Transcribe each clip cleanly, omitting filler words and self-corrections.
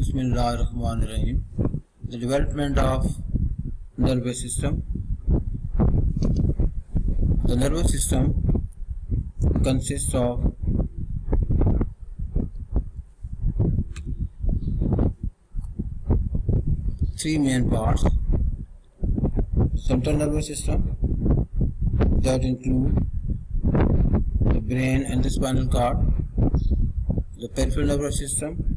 Bismillahirrahmanirrahim. The development of nervous system. The nervous system consists of three main parts. Central nervous system, that include the brain and the spinal cord. The peripheral nervous system,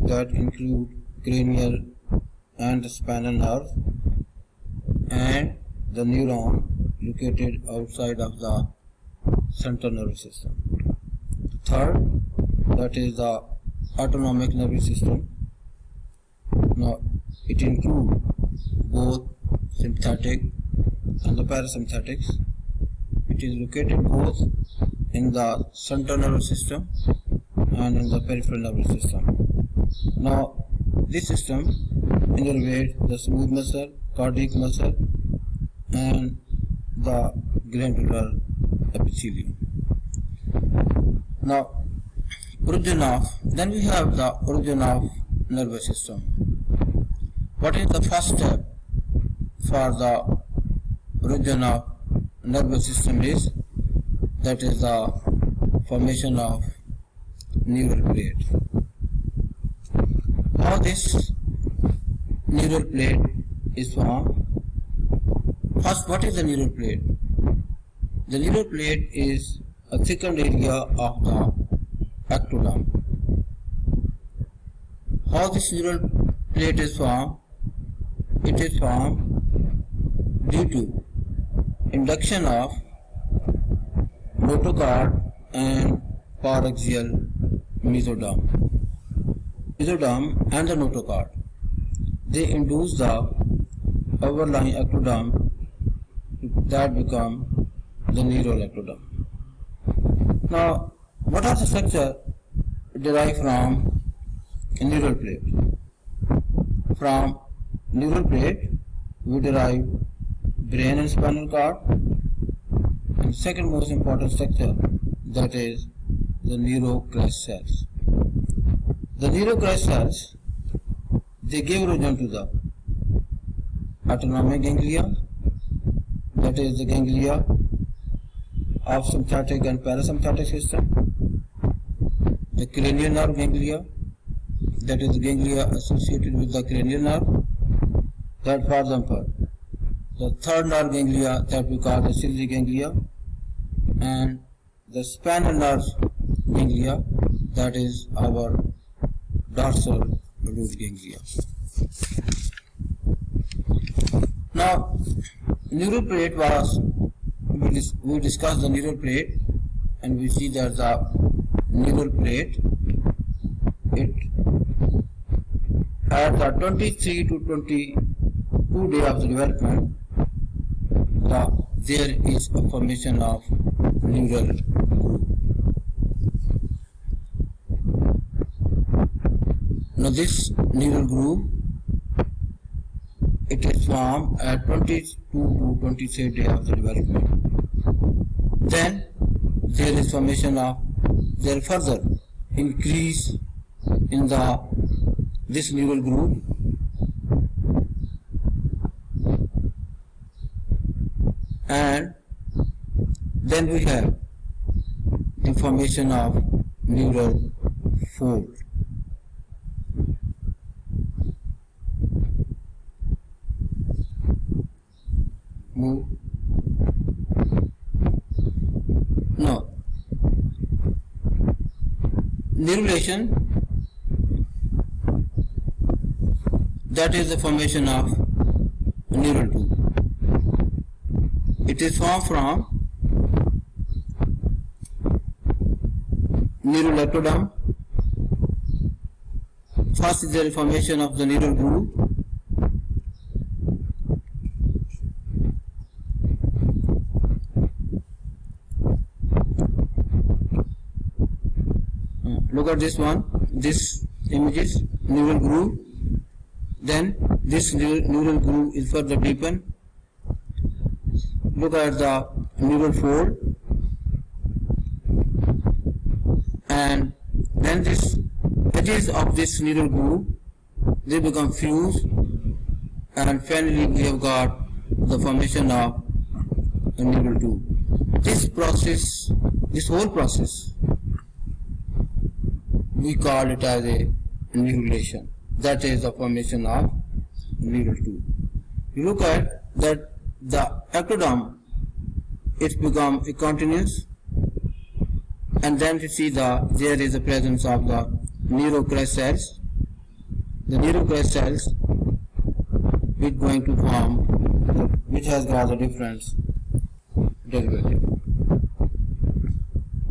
that include cranial and the spinal nerve, and the neuron located outside of the central nervous system. The third, that is the autonomic nervous system. Now it includes both sympathetic and the parasympathetics. It is located both in the central nervous system and in the peripheral nervous system. Now this system innervates the smooth muscle, cardiac muscle, and the glandular epithelium. Now then we have the origin of nervous system. What is the first step for the origin of nervous system is, that is the formation of neural plate. How this neural plate is formed? First, what is the neural plate? The neural plate is a thickened area of the ectoderm. How this neural plate is formed? It is formed due to induction of notochord and paraxial mesoderm. Mesoderm and the notochord, they induce the overlying ectoderm that become the neural ectoderm. Now, what are the structure derived from a neural plate? From neural plate, we derive brain and spinal cord, and second most important structure, that is the neurocrest cells. The neurocrest cells, they give origin to the autonomic ganglia, that is the ganglia of sympathetic and parasympathetic system. The cranial nerve ganglia, that is the ganglia associated with the cranial nerve, that for example the third nerve ganglia, that we call the ciliary ganglia, and the spinal nerve ganglia, that is our dorsal root ganglia. Now, neural plate was, we discussed the neural plate, and we see that the neural plate, it at the 23 to 22 day of the development, there is a formation of neural groove. Now this neural groove, it is formed at 22 to 23 day of the development. Then there is formation of, there further increase in this neural groove, and then we have the formation of neural fold. Now, nervation, that is the formation of neural tube. It is formed from neural ectoderm. First is the formation of the neural groove. Look at this one, this image is neural groove. Then this neural groove is further deepened. Look at the neural fold, and then this edges of this neural groove, they become fused, and finally we have got the formation of a neural tube. This whole process, we call it as a neurulation. That is the formation of neural tube. You look at that the ectoderm, it's become a continuous, and then you see there is a presence of the neurocrest cells. The neurocrest cells which going to form, which has got the difference derivative.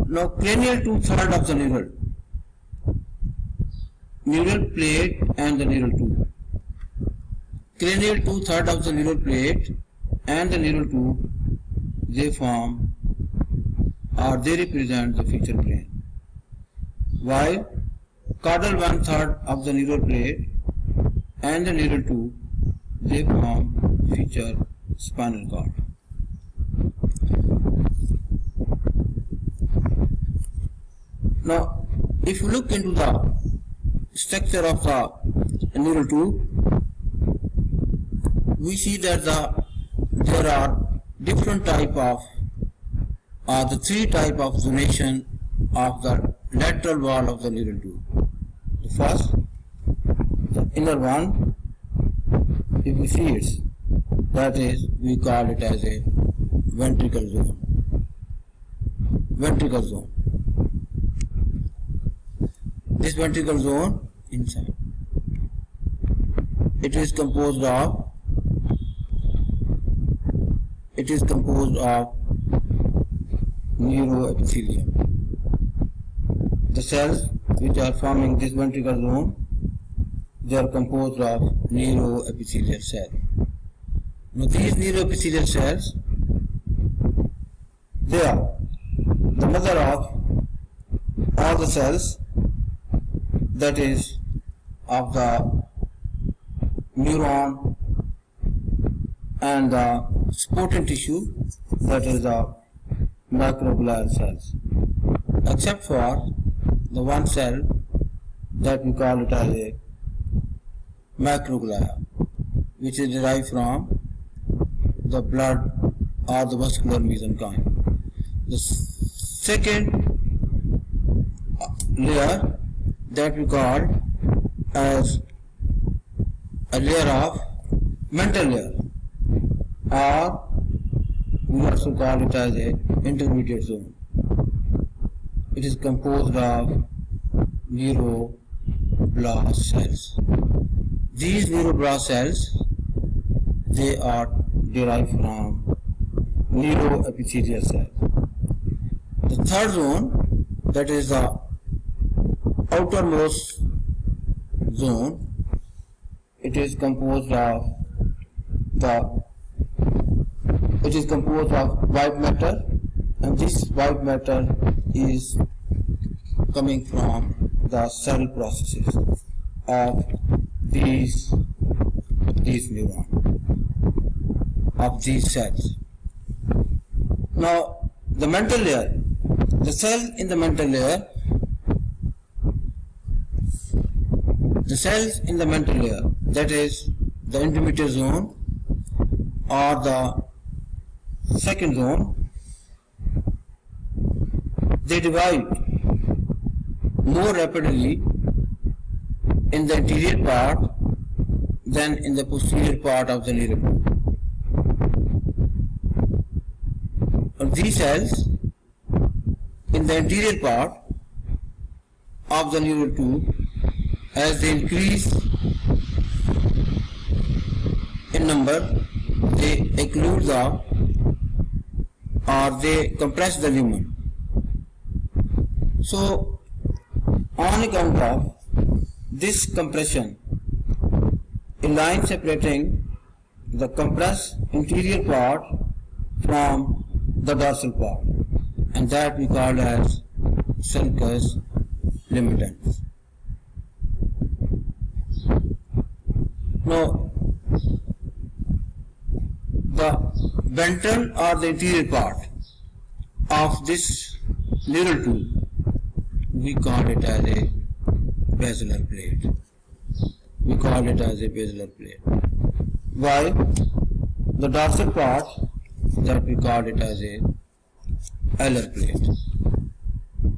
Now cranial 2/3 of the neural plate and the neural tube. Cranial 2/3 of the neural plate and the neural tube, they form or they represent the feature brain, while caudal 1/3 of the neural plate and the neural tube, they form feature spinal cord. Now, if you look into the structure of the neural tube, we see that there are different type of, the three type of zonation of the lateral wall of the neural tube. The first, the inner one, if we see it, that is, we call it as a ventricle zone. Ventricle zone. This ventricle zone inside, it is composed of neuroepithelium. The cells which are forming this ventricle zone, they are composed of neuroepithelial cells. Now these neuroepithelial cells, they are the mother of all the cells, that is of the neuron and the supporting tissue, that is the microglial cells, except for the one cell that we call it as a macroglia, which is derived from the blood or the vascular mesenchyme. The second layer that we call as a layer of mental layer, or we also call it as a intermediate zone. It is composed of neuroblast cells. These neuroblast cells, they are derived from neuroepithelial cells. The third zone, that is the outermost zone, it is composed of white matter, and this white matter is coming from the cell processes of these neurons, of these cells. Now the mental layer, the cell in the mental layer, the cells in the mental layer, that is the intermediate zone or the second zone, they divide more rapidly in the anterior part than in the posterior part of the neural tube. These cells in the anterior part of the neural tube, as they increase in number, they occlude they compress the lumen. So on account of this compression, a line separating the compressed interior part from the dorsal part, and that we call as sulcus limitans. Now the ventral or the interior part of this neural tube, we call it as a basilar plate. We call it as a basilar plate. While the dorsal part, that we call it as a alar plate.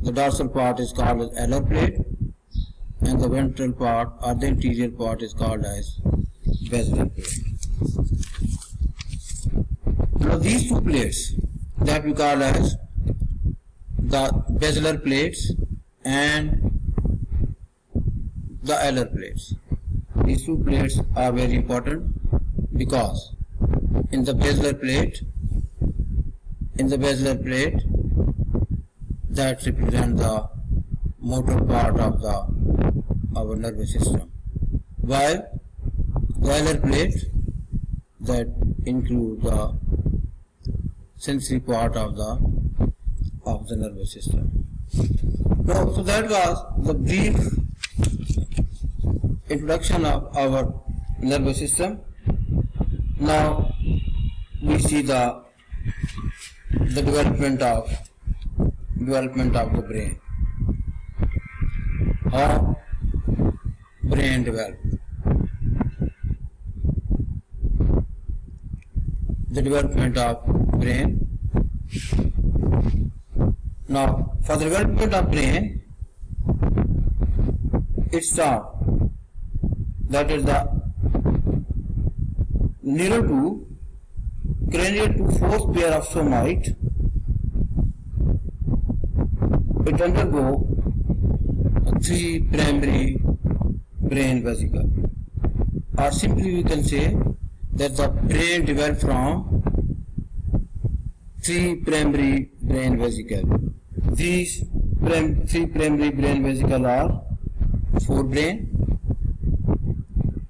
The dorsal part is called as alar plate, and the ventral part or the interior part is called as basilar plate. Now these two plates that we call as the basilar plates and the alar plates. These two plates are very important because in the basilar plate that represents the motor part of our nervous system, while the alar plate that includes the sensory part of the nervous system. Now, so that was the brief introduction of our nervous system. Now we see the development of the brain. How brain develops. The development of brain. Now, for the development of brain, it starts, that is the neural to cranial to fourth pair of somite. It undergo three primary brain vesicles, or simply we can say that the brain develops from three primary brain vesicles. These three primary brain vesicles are forebrain,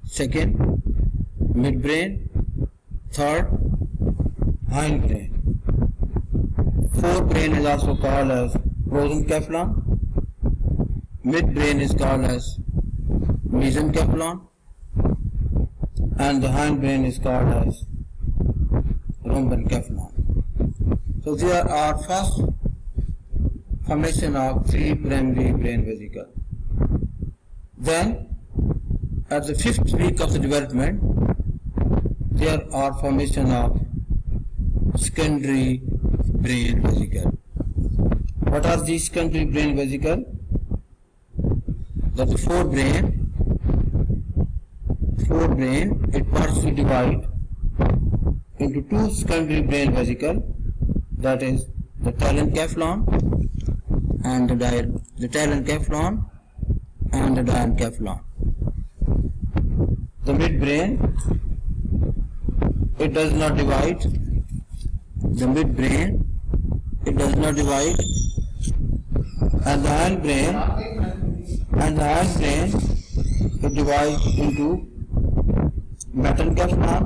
second midbrain, third hindbrain. Forebrain is also called as prosencephalon, midbrain is called as mesencephalon, and the hindbrain is called as rhombencephalon. So there are first formation of three primary brain vesicles. Then at the 5th week of the development, there are formation of secondary brain vesicles. What are these secondary brain vesicles? That the forebrain, it partially divides into two secondary brain vesicles, that is the telencephalon and the telencephalon and the diencephalon. The midbrain, it does not divide. The midbrain, it does not divide, and the hindbrain, it divides into metencephalon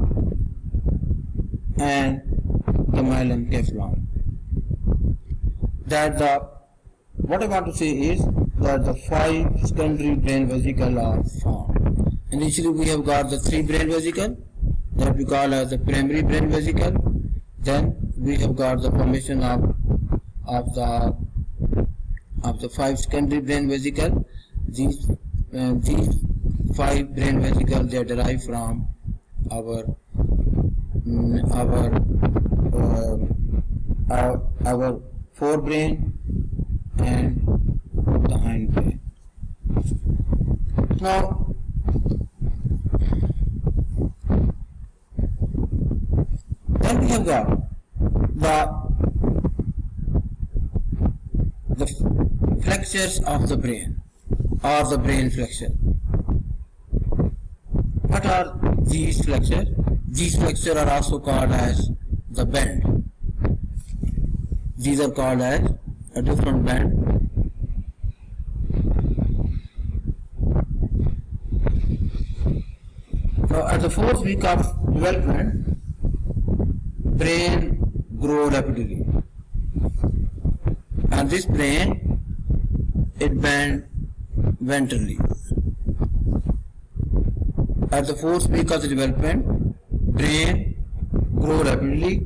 and the myelencephalon. What I want to say is that the 5 secondary brain vesicles are formed. Initially we have got the 3 brain vesicles that we call as the primary brain vesicle. Then we have got the formation of the 5 secondary brain vesicles. These 5 brain vesicles, they are derived from our forebrain and the hindbrain. Now, then we have got the flexures of the brain, or the brain flexure. What are these flexures? These flexures are also called as the bend. These are called as a different bend. Now, at the 4th week of development, brain grows rapidly, and this brain, it bends ventrally. At the 4th week of the development, brain grows rapidly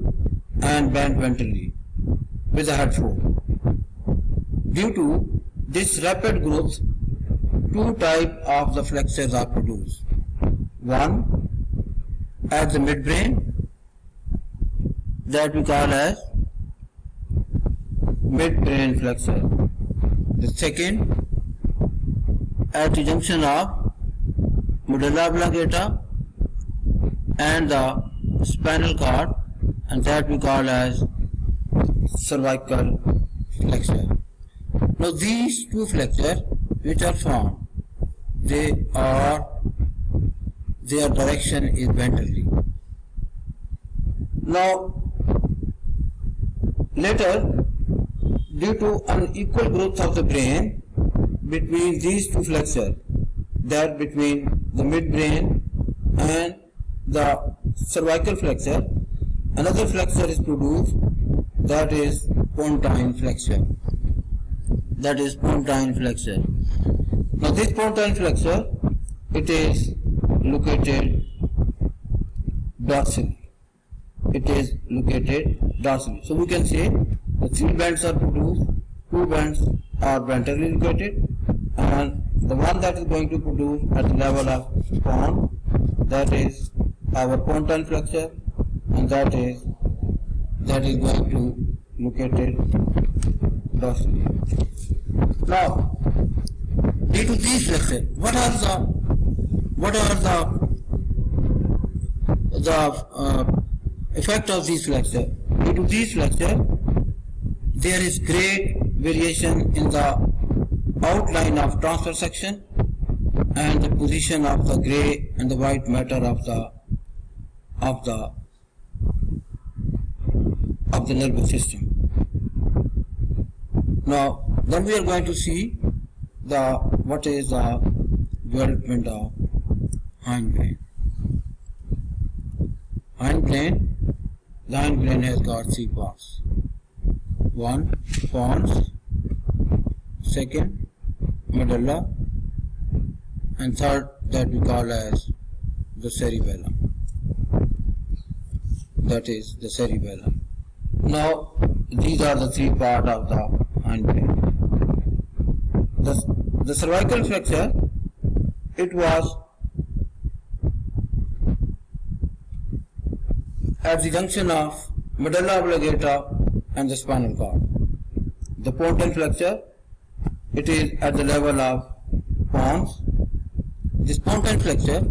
and bends ventrally with a head form. Due to this rapid growth, two types of the flexures are produced. One at the midbrain, that we call as midbrain flexure. The second at the junction of medulla oblongata and the spinal cord, and that we call as cervical flexure. Now these two flexures which are formed, their direction is ventrally. Now later, due to unequal growth of the brain between these two flexures, that between the midbrain and the cervical flexure, another flexure is produced, that is pontine flexure. That is pontine flexure. Now this pontine flexure, it is located dorsally. It is located dorsally. So we can say the three bands are produced, two bands are ventrally located, and the one that is going to produce at the level of pons, that is our pontine flexure, and that is going to located dorsally. Now, due to these flexures, what are the effect of these flexures? Due to these flexures, there is great variation in the outline of transverse section and the position of the gray and the white matter of the nervous system. Now, then we are going to see what is the development of hindbrain. The hindbrain has got three parts. One, pons, second, medulla, and third, that we call as the cerebellum. That is the cerebellum. Now, these are the three parts of the hindbrain. The cervical flexure, it was at the junction of medulla oblongata and the spinal cord. The pontine flexure, it is at the level of pons. This pontine flexure,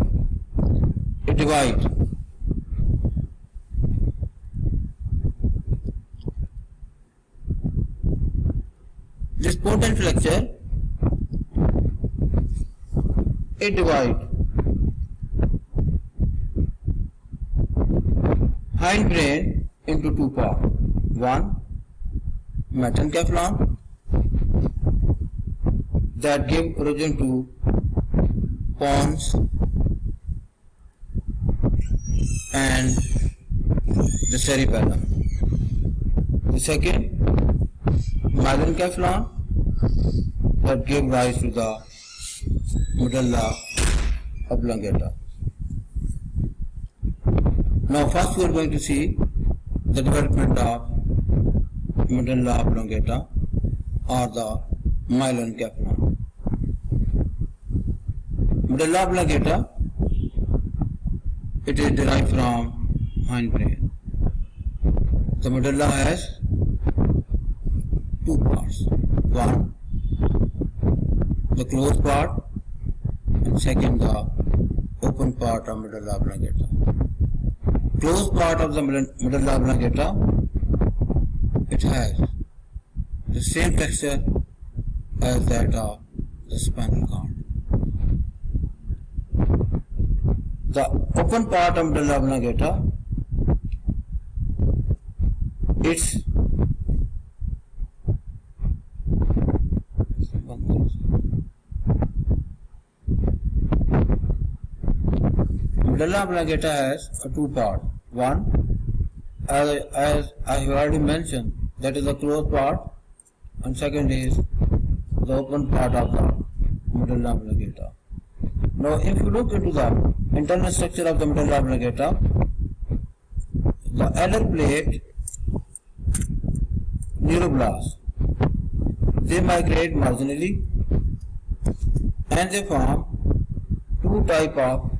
it divides hindbrain into two parts. One, metencephalon, that give origin to pons and the cerebellum. The second, myelencephalon, that gave rise to the medulla oblongata. Now first we are going to see the development of medulla oblongata or the myelencephalon. Medulla oblongata, it is derived from hindbrain. The medulla has two parts. One, the closed part, and second, the open part of medulla oblongata. Closed part of the medulla oblongata, it has the same texture as that of the spinal cord. The open part of medulla oblongata, its medulla oblongata has a two part. One, as I have already mentioned, that is the closed part, and second is the open part of the medulla oblongata. Now, if you look into the internal structure of the medulla oblongata, the elder plate neuroblasts, they migrate marginally and they form two type of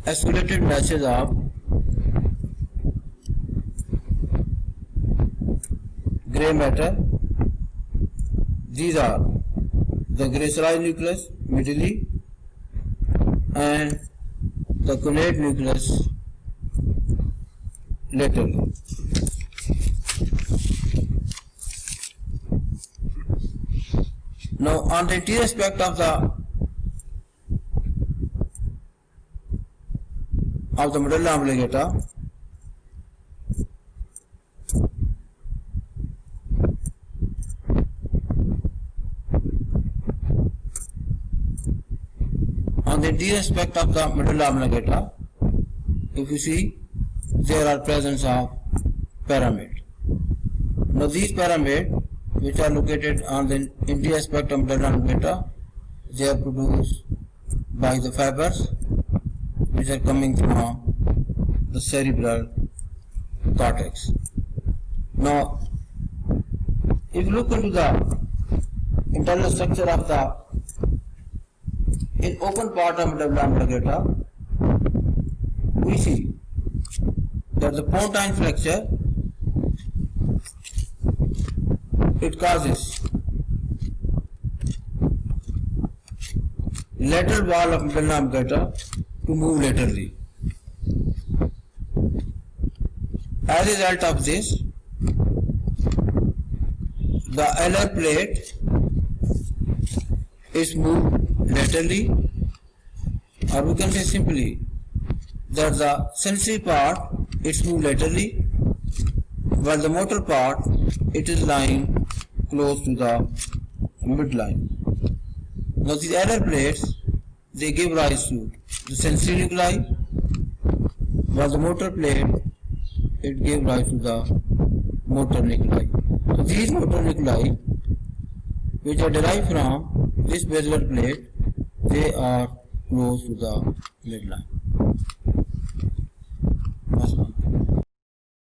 isolated meshes of gray matter. These are the gracilized nucleus medially and the connate nucleus laterally. Now on the interior aspect of the medulla oblongata, if you see, there are presence of pyramid. Now these pyramid, which are located on the interior aspect of medulla oblongata, they are produced by the fibers which are coming from the cerebral cortex. Now, if you look into the internal structure of the open part of medulla oblongata, we see that the pontine flexure, it causes lateral wall of medulla oblongata to move laterally. As a result of this, the alar plate is moved laterally, or we can say simply that the sensory part is moved laterally, while the motor part, it is lying close to the midline. Now these alar plates, they give rise to the sensory nuclei, while the motor plate, it gave rise to the motor nuclei. So these motor nuclei, which are derived from this basilar plate, they are close to the midline.